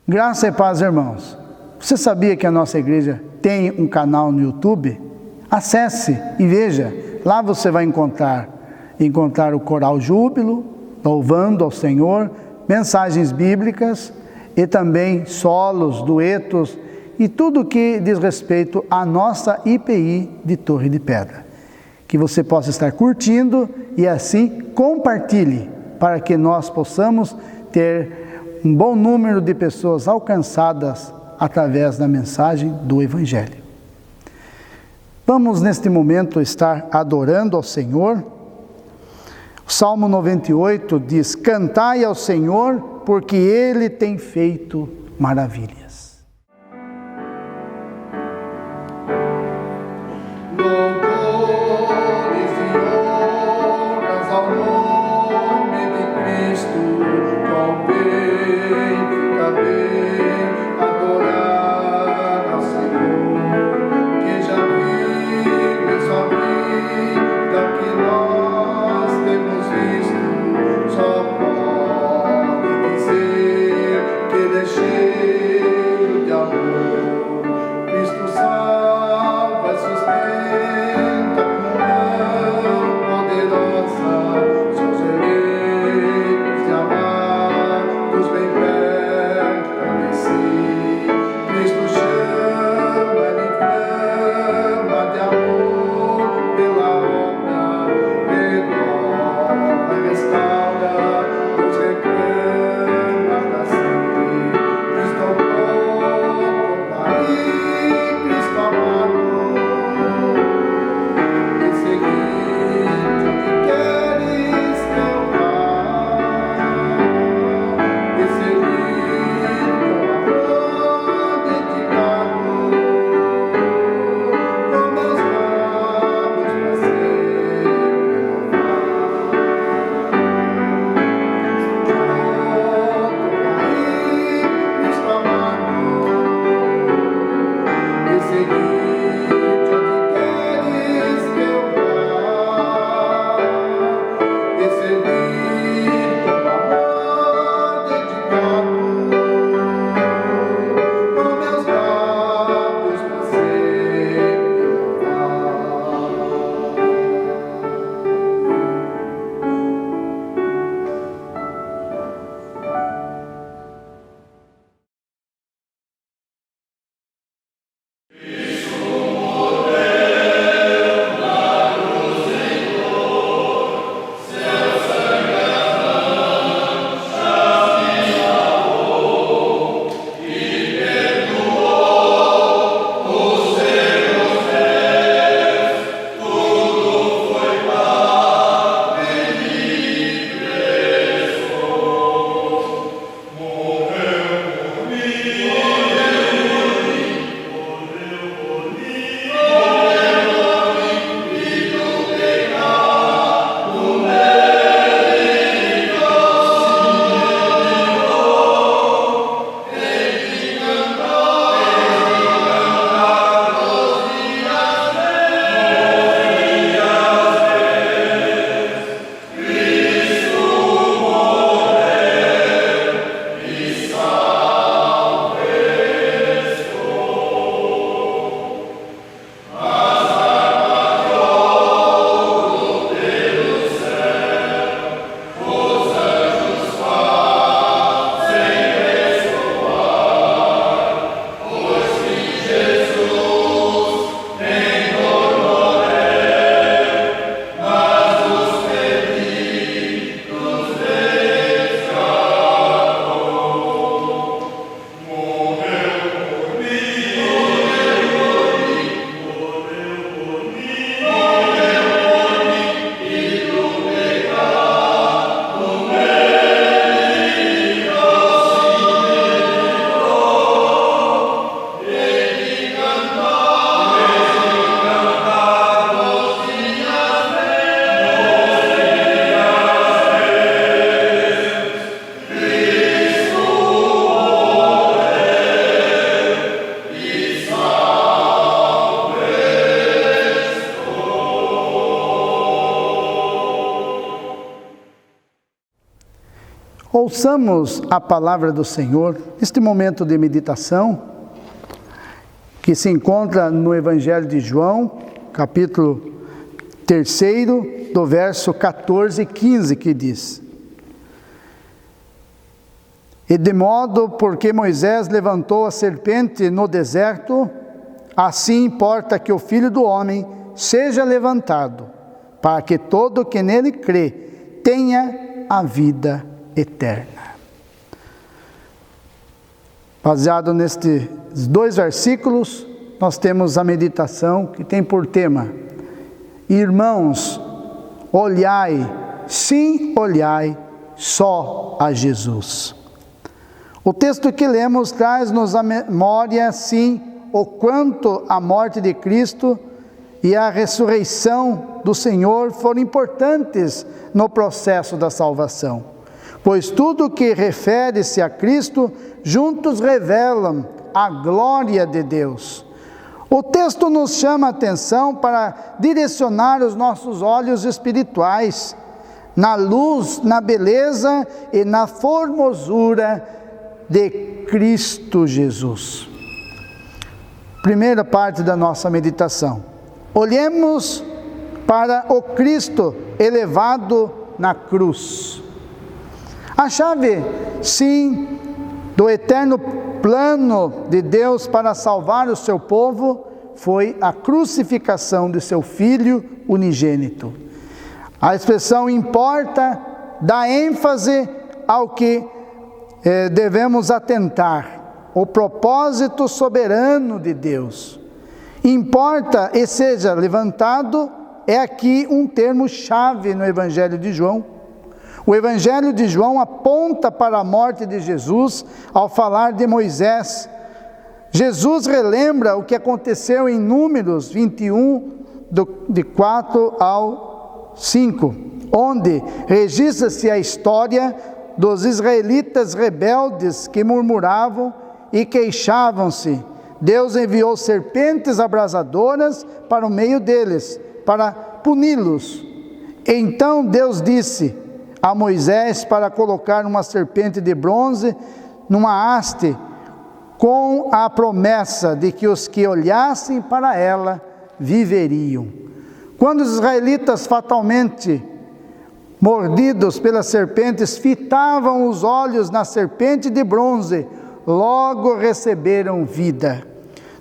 Graça e paz, irmãos. Você sabia que a nossa igreja tem um canal no YouTube? Acesse e veja. Lá você vai encontrar o Coral Júbilo, louvando ao Senhor, mensagens bíblicas e também solos, duetos e tudo que diz respeito à nossa IPI de Torre de Pedra. Que você possa estar curtindo e assim compartilhe para que nós possamos ter um bom número de pessoas alcançadas através da mensagem do Evangelho. Vamos neste momento estar adorando ao Senhor. O Salmo 98 diz: cantai ao Senhor, porque Ele tem feito maravilhas. Deixei Ouçamos a palavra do Senhor neste momento de meditação, que se encontra no Evangelho de João, capítulo 3, do verso 14 e 15, que diz: E de modo porque Moisés levantou a serpente no deserto, assim importa que o Filho do Homem seja levantado, para que todo que nele crê tenha a vida eterna. Baseado nestes 2 versículos, nós temos a meditação que tem por tema: Irmãos, olhai, sim, olhai só a Jesus. O texto que lemos traz-nos à memória, sim, o quanto a morte de Cristo e a ressurreição do Senhor foram importantes no processo da salvação, pois tudo que refere-se a Cristo juntos revelam a glória de Deus. O texto nos chama a atenção para direcionar os nossos olhos espirituais na luz, na beleza e na formosura de Cristo Jesus. Primeira parte da nossa meditação: olhemos para o Cristo elevado na cruz. A chave, sim, do eterno plano de Deus para salvar o seu povo foi a crucificação de seu Filho unigênito. A expressão importa dá ênfase ao que devemos atentar, o propósito soberano de Deus. Importa e seja levantado é aqui um termo-chave no Evangelho de João. O Evangelho de João aponta para a morte de Jesus ao falar de Moisés. Jesus relembra o que aconteceu em Números 21, de 4 ao 5, onde registra-se a história dos israelitas rebeldes que murmuravam e queixavam-se. Deus enviou serpentes abrasadoras para o meio deles, para puni-los. Então Deus disse a Moisés para colocar uma serpente de bronze numa haste, com a promessa de que os que olhassem para ela viveriam. Quando os israelitas, fatalmente mordidos pelas serpentes, fitavam os olhos na serpente de bronze, logo receberam vida.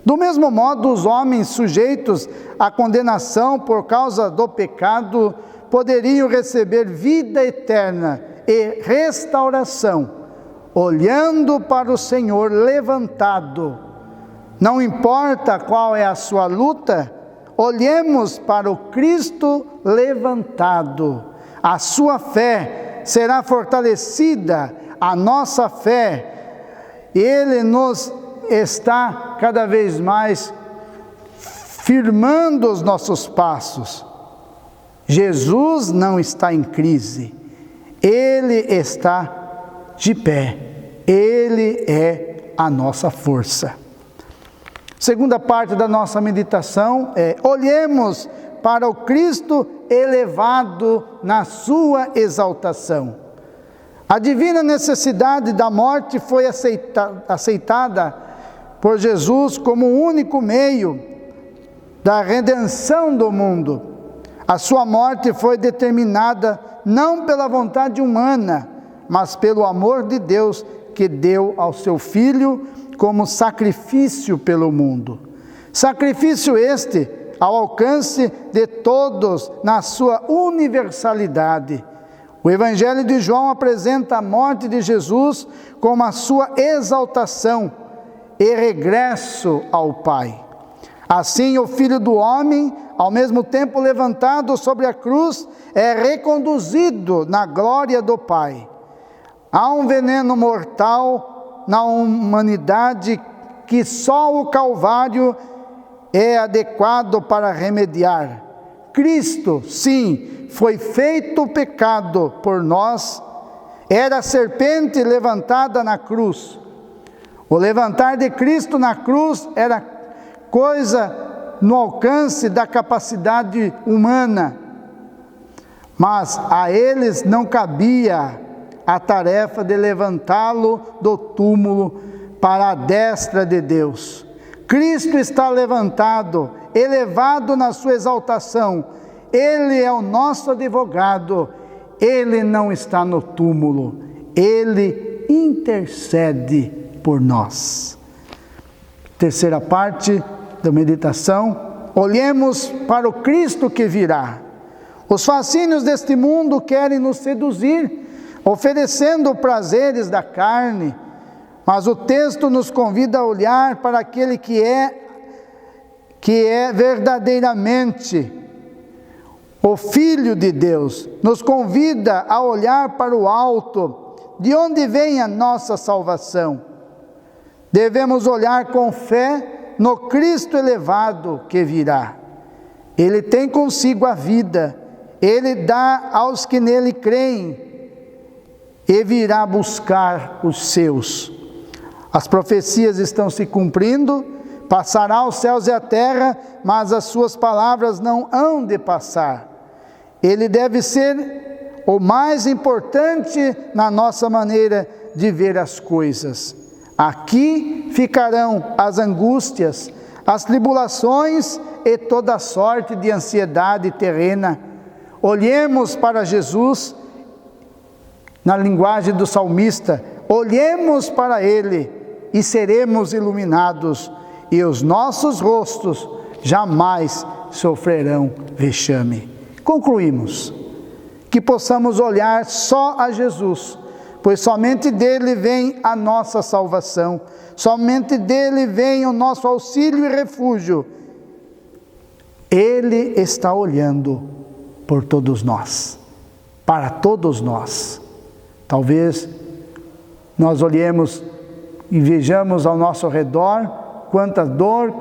Do mesmo modo, os homens sujeitos à condenação por causa do pecado poderiam receber vida eterna e restauração, olhando para o Senhor levantado. Não importa qual é a sua luta, olhemos para o Cristo levantado. A sua fé será fortalecida, a nossa fé. Ele nos está cada vez mais firmando os nossos passos. Jesus não está em crise, Ele está de pé, Ele é a nossa força. Segunda parte da nossa meditação é: olhemos para o Cristo elevado na sua exaltação. A divina necessidade da morte foi aceitada por Jesus como o único meio da redenção do mundo. A sua morte foi determinada não pela vontade humana, mas pelo amor de Deus que deu ao seu Filho como sacrifício pelo mundo. Sacrifício este ao alcance de todos na sua universalidade. O Evangelho de João apresenta a morte de Jesus como a sua exaltação e regresso ao Pai. Assim, o Filho do Homem, ao mesmo tempo levantado sobre a cruz, é reconduzido na glória do Pai. Há um veneno mortal na humanidade que só o Calvário é adequado para remediar. Cristo, sim, foi feito pecado por nós, era a serpente levantada na cruz. O levantar de Cristo na cruz era coisa no alcance da capacidade humana, mas a eles não cabia a tarefa de levantá-lo do túmulo para a destra de Deus. Cristo está levantado, elevado na sua exaltação. Ele é o nosso advogado. Ele não está no túmulo. Ele intercede por nós. Terceira parte da meditação. Olhemos para o Cristo que virá. Os fascínios deste mundo querem nos seduzir, oferecendo prazeres da carne, mas o texto nos convida a olhar para aquele que é verdadeiramente o Filho de Deus. Nos convida a olhar para o alto, de onde vem a nossa salvação. Devemos olhar com fé no Cristo elevado que virá. Ele tem consigo a vida, Ele dá aos que nele creem, e virá buscar os seus. As profecias estão se cumprindo, passará os céus e a terra, mas as suas palavras não hão de passar. Ele deve ser o mais importante na nossa maneira de ver as coisas. Aqui ficarão as angústias, as tribulações e toda sorte de ansiedade terrena. Olhemos para Jesus, na linguagem do salmista, olhemos para Ele e seremos iluminados, e os nossos rostos jamais sofrerão vexame. Concluímos, que possamos olhar só a Jesus, pois somente dele vem a nossa salvação, somente dele vem o nosso auxílio e refúgio. Ele está olhando por todos nós, para todos nós. Talvez nós olhemos e vejamos ao nosso redor quanta dor,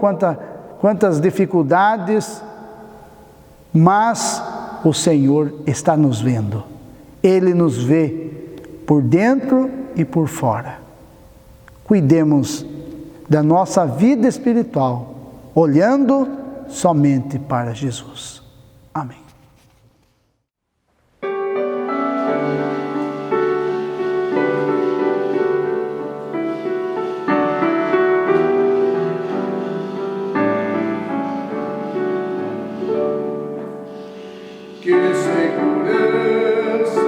quantas dificuldades, mas o Senhor está nos vendo. Ele nos vê por dentro e por fora. Cuidemos da nossa vida espiritual, olhando somente para Jesus. Amém. Que segurança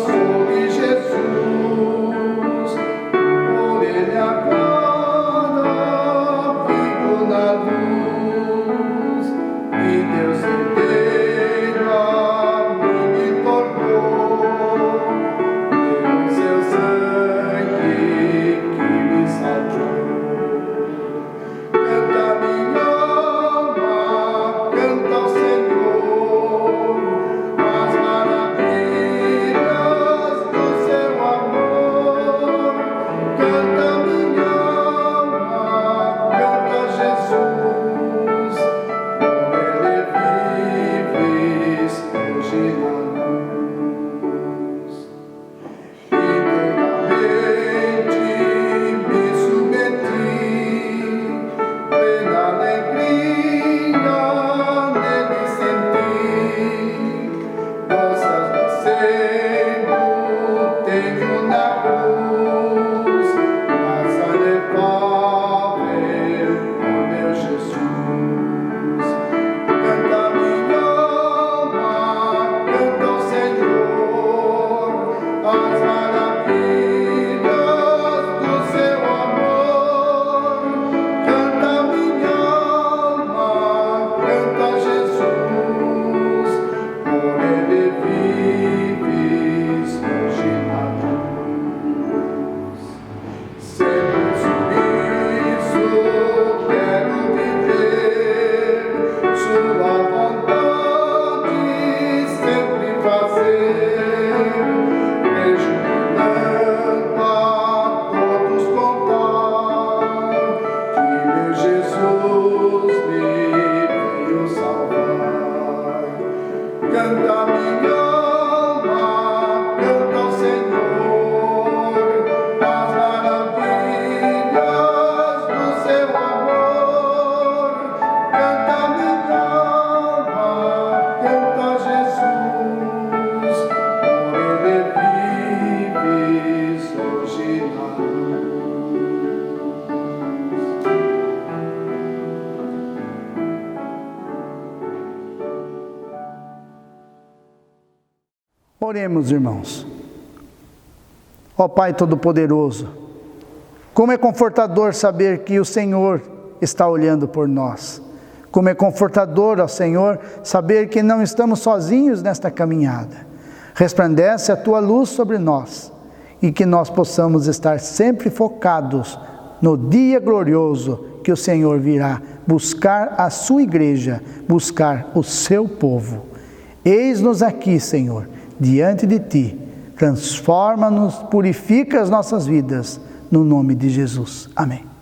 sobre Jesus, por Ele agora vivo na luz, e Deus inteiro a mim me tornou, pelo seu sangue que me salvou. Canta minha alma, canta ao Senhor, as maravilhas do seu amor. Canta minha alma, canta Jesus, por Ele vives hoje na luz. Inteiramente me submeti, plena alegria nele senti, forças nascendo tenho na cruz, graça inefável, ó meu Jesus. Canta minha alma, canta ao Senhor, as maravilhas do seu amor. Canta minha alma, canta Jesus, por Ele vives hoje na luz. Sempre submisso quero viver, sua vontade sempre fazer, rejubilar Oremos, irmãos. Ó Pai Todo-Poderoso, como é confortador saber que o Senhor está olhando por nós. Como é confortador, ó Senhor, saber que não estamos sozinhos nesta caminhada. Resplandece a Tua luz sobre nós e que nós possamos estar sempre focados no dia glorioso que o Senhor virá buscar a sua igreja, buscar o seu povo. Eis-nos aqui, Senhor, diante de Ti. Transforma-nos, purifica as nossas vidas, no nome de Jesus. Amém.